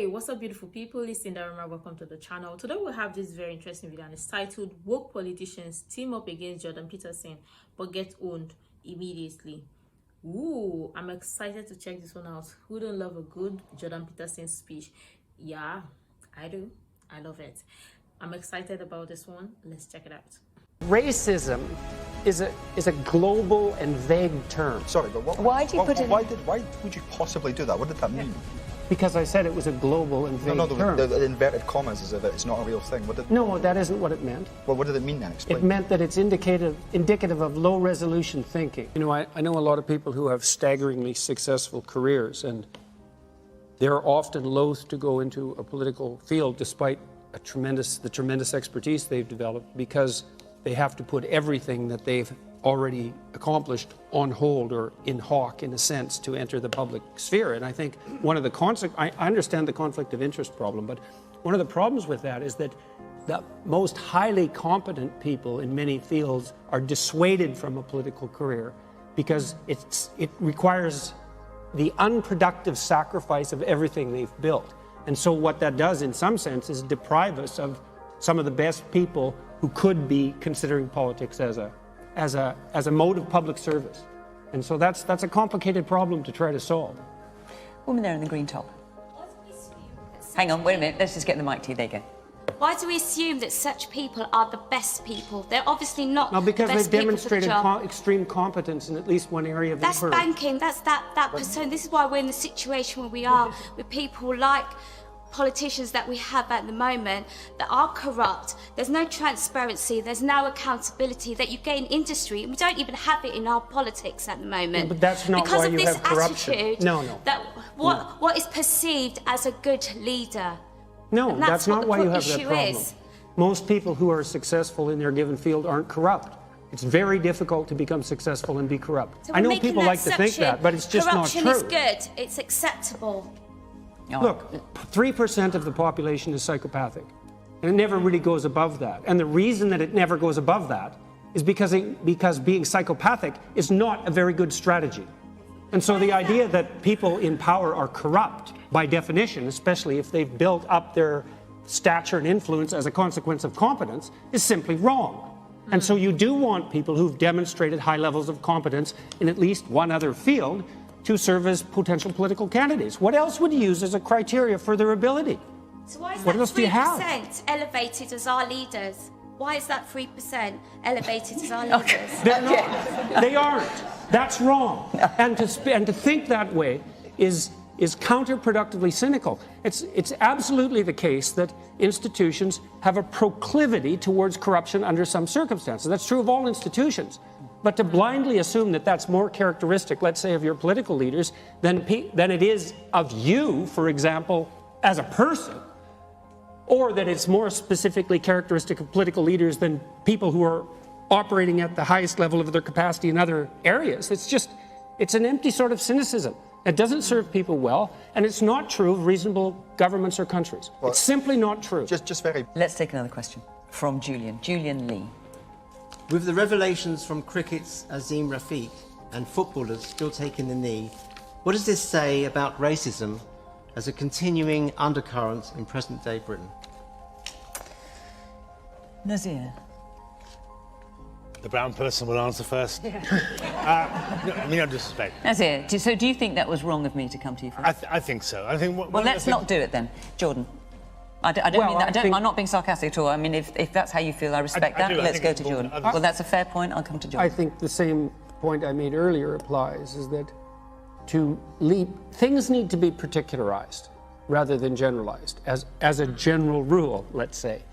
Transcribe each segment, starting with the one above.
Hey, what's up, beautiful people? It's Sindafam. Welcome to the channel. Today we'll have this very interesting video and it's titled "Woke Politicians Team Up Against Jordan Peterson but Get Owned Immediately." Ooh, I'm excited to check this one out. Who don't love a good Jordan Peterson speech? Yeah, I do. I love it. I'm excited about this one. Let's check it out. Racism is a global and vague term. Sorry, but why would you possibly do that? What did that mean? Because I said it was a global and vague term. The inverted commas is that it's not a real thing. No, that isn't what it meant. Well, what did it mean then? Explain. It meant that it's indicative of low-resolution thinking. You know, I know a lot of people who have staggeringly successful careers, and they're often loath to go into a political field despite the tremendous expertise they've developed, because they have to put everything that they've already accomplished on hold or in hawk, in a sense, to enter the public sphere. And I think one of the I understand the conflict of interest problem, but one of the problems with that is that the most highly competent people in many fields are dissuaded from a political career because it requires the unproductive sacrifice of everything they've built. And so what that does, in some sense, is deprive us of some of the best people who could be considering politics as a mode of public service. And so that's a complicated problem to try to solve. Woman there in the green top. Hang on, wait a minute. Let's just get the mic to you. There you go. Why do we assume that such people are the best people? They're obviously not. Well, because the best they've demonstrated people extreme competence in at least one area of That's inquiry. banking. That's that persona. This is why we're in the situation where we are with people like politicians that we have at the moment that are corrupt. There's no transparency, there's no accountability that you get in industry, and we don't even have it in our politics at the moment. But that's not because why of you this have corruption. attitude. No. That what is perceived as a good leader. No, that's not why you have that problem. Is. Most people who are successful in their given field aren't corrupt. It's very difficult to become successful and be corrupt. So I know people like to think that, but it's just not true. Corruption is good. It's acceptable. Look, 3% of the population is psychopathic, and it never really goes above that. And the reason that it never goes above that is because being psychopathic is not a very good strategy. And so the idea that people in power are corrupt, by definition, especially if they've built up their stature and influence as a consequence of competence, is simply wrong. And so you do want people who've demonstrated high levels of competence in at least one other field to serve as potential political candidates. What else would you use as a criteria for their ability? So why is what that else do you have? 3% elevated as our leaders? Why is that 3% elevated as our leaders? They're not. They aren't. That's wrong. And to think that way is counterproductively cynical. It's absolutely the case that institutions have a proclivity towards corruption under some circumstances. That's true of all institutions. But to blindly assume that that's more characteristic, let's say, of your political leaders than it is of you, for example, as a person, or that it's more specifically characteristic of political leaders than people who are operating at the highest level of their capacity in other areas. It's an empty sort of cynicism. It doesn't serve people well, and it's not true of reasonable governments or countries. Well, it's simply not true. Let's take another question from Julian Lee. With the revelations from cricket's Azim Rafiq and footballers still taking the knee, what does this say about racism as a continuing undercurrent in present-day Britain? Nazir. The brown person will answer first. Yeah. No disrespect. Nazir, so do you think that was wrong of me to come to you first? I think so. I think. Well, let's not do it then, Jordan. I don't mean that. I'm not being sarcastic at all. I mean, if that's how you feel, I respect that. Let's go to Jordan. Well, that's a fair point. I'll come to Jordan. I think the same point I made earlier applies, is that things need to be particularized rather than generalized, as a general rule, let's say.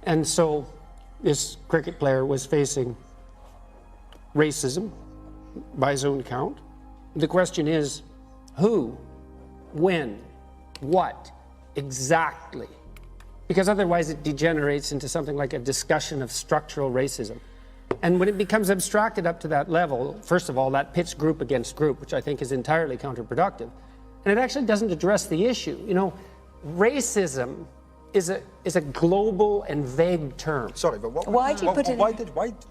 And so this cricket player was facing racism by his own count. The question is, who, when, what, exactly? Because otherwise it degenerates into something like a discussion of structural racism. And when it becomes abstracted up to that level, first of all, that pits group against group, which I think is entirely counterproductive. And it actually doesn't address the issue. You know, racism is a global and vague term. Sorry, but why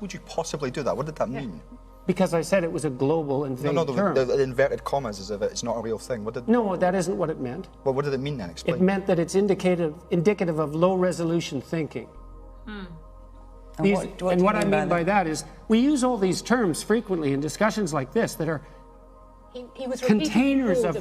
would you possibly do that? What did that mean? Because I said it was a global and vague term. The inverted commas as if it's not a real thing. No, that isn't what it meant. Well, what did it mean then? Explain. It meant that it's indicative of low-resolution thinking. And what I mean by that is, we use all these terms frequently in discussions like this that are he was containers of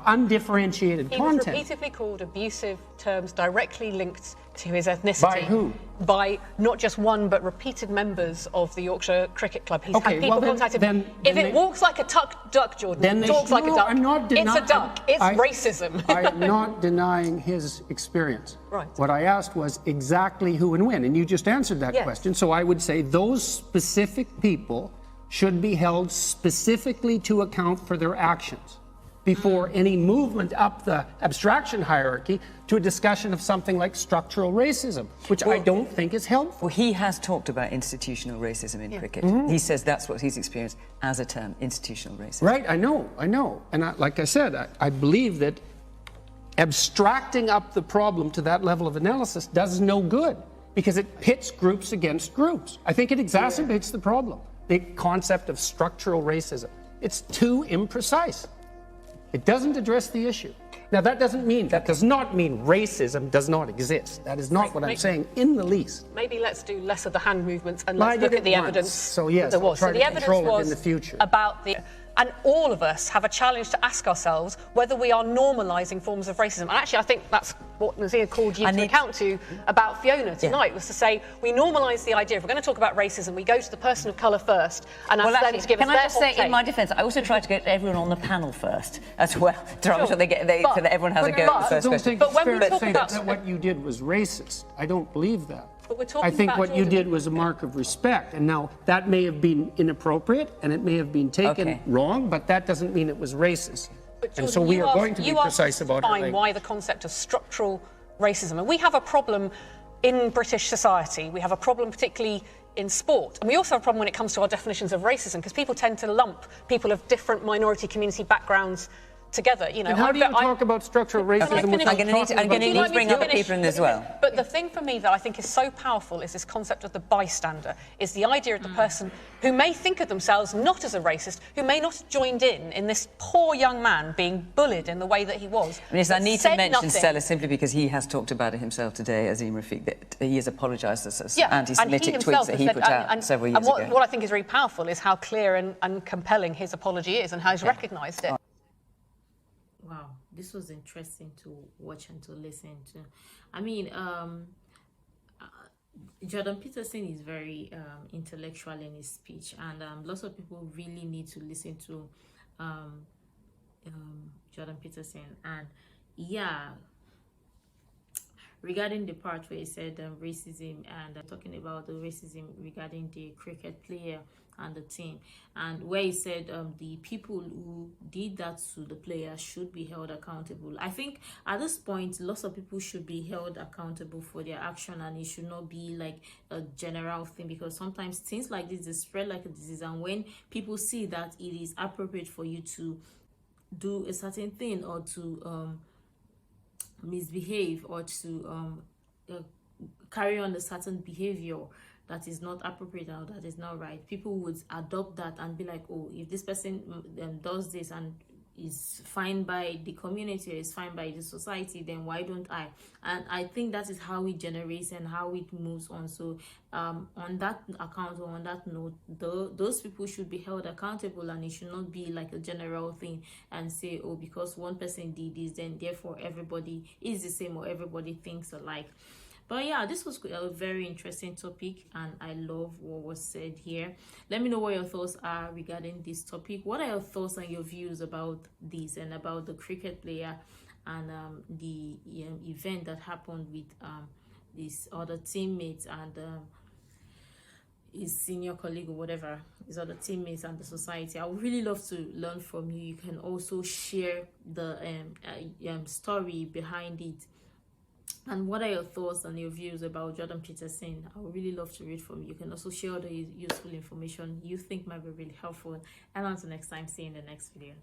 undifferentiated content. He was repeatedly called abusive terms directly linked to his ethnicity. By who? By not just one, but repeated members of the Yorkshire Cricket Club. He's had people contacted him. If it walks like a duck, Jordan, talks like a duck, it's a duck. It's racism. I'm not denying his experience. Right. What I asked was exactly who and when, and you just answered that question. So I would say those specific people should be held specifically to account for their actions before any movement up the abstraction hierarchy to a discussion of something like structural racism, which I don't think is helpful. Well, he has talked about institutional racism in cricket. He says that's what he's experienced as a term, institutional racism. Right, I know. And like I said, I believe that abstracting up the problem to that level of analysis does no good because it pits groups against groups. I think it exacerbates the problem. The concept of structural racism. It's too imprecise. It doesn't address the issue. Now, that does not mean racism does not exist. That is not what I'm saying in the least. Maybe let's do less of the hand movements and let's look at the evidence. So yes, there was. I'll try the to control evidence it was in the future. About the. And all of us have a challenge to ask ourselves whether we are normalising forms of racism. And actually, I think that's what Nazir called you to account to about Fiona tonight, was to say we normalise the idea. If we're going to talk about racism, we go to the person of colour first and ask them to give us their hot take. Can I just say, in my defence, I also tried to get everyone on the panel first as well, to make sure so that everyone has a go at the first question. But when we talk about that what you did was racist. I don't believe that. I think what you did was a mark of respect, and now that may have been inappropriate and it may have been taken wrong, but that doesn't mean it was racist. Jordan, and so we are going to be precise about it. Why the concept of structural racism, and we have a problem in British society. We have a problem particularly in sport, and we also have a problem when it comes to our definitions of racism, because people tend to lump people of different minority community backgrounds together. You know, and how do you talk about structural racism? I'm going to need to bring other people in as well. But the thing for me that I think is so powerful is this concept of the bystander, is the idea of the person who may think of themselves not as a racist, who may not have joined in this poor young man being bullied in the way that he was. I need to mention Stella simply because he has talked about it himself today, Azim Rafiq, that he has apologised for some anti-Semitic tweets that he put out several years ago. What I think is really powerful is how clear and compelling his apology is and how he's recognised it. Wow, this was interesting to watch and to listen to. I mean, Jordan Peterson is very intellectual in his speech, and lots of people really need to listen to Jordan Peterson. And yeah, regarding the part where he said racism, and talking about the racism regarding the cricket player and the team, and where he said the people who did that to the player should be held accountable. I think at this point lots of people should be held accountable for their action, and it should not be like a general thing, because sometimes things like this spread like a disease, and when people see that it is appropriate for you to do a certain thing or to misbehave or to carry on a certain behavior that is not appropriate or that is not right, people would adopt that and be like, oh, if this person does this and is fine by the community or is fine by the society, then why don't I? And I think that is how it generates and how it moves on. So on that account or on that note, those people should be held accountable, and it should not be like a general thing and say, oh, because one person did this, then therefore everybody is the same or everybody thinks alike. But yeah, this was a very interesting topic, and I love what was said here. Let me know what your thoughts are regarding this topic. What are your thoughts and your views about this and about the cricket player and the event that happened with his other teammates and his senior colleague or whatever, his other teammates and the society? I would really love to learn from you. You can also share the story behind it. And what are your thoughts and your views about Jordan Peterson? I would really love to read from you. You can also share the useful information you think might be really helpful. And until next time, see you in the next video.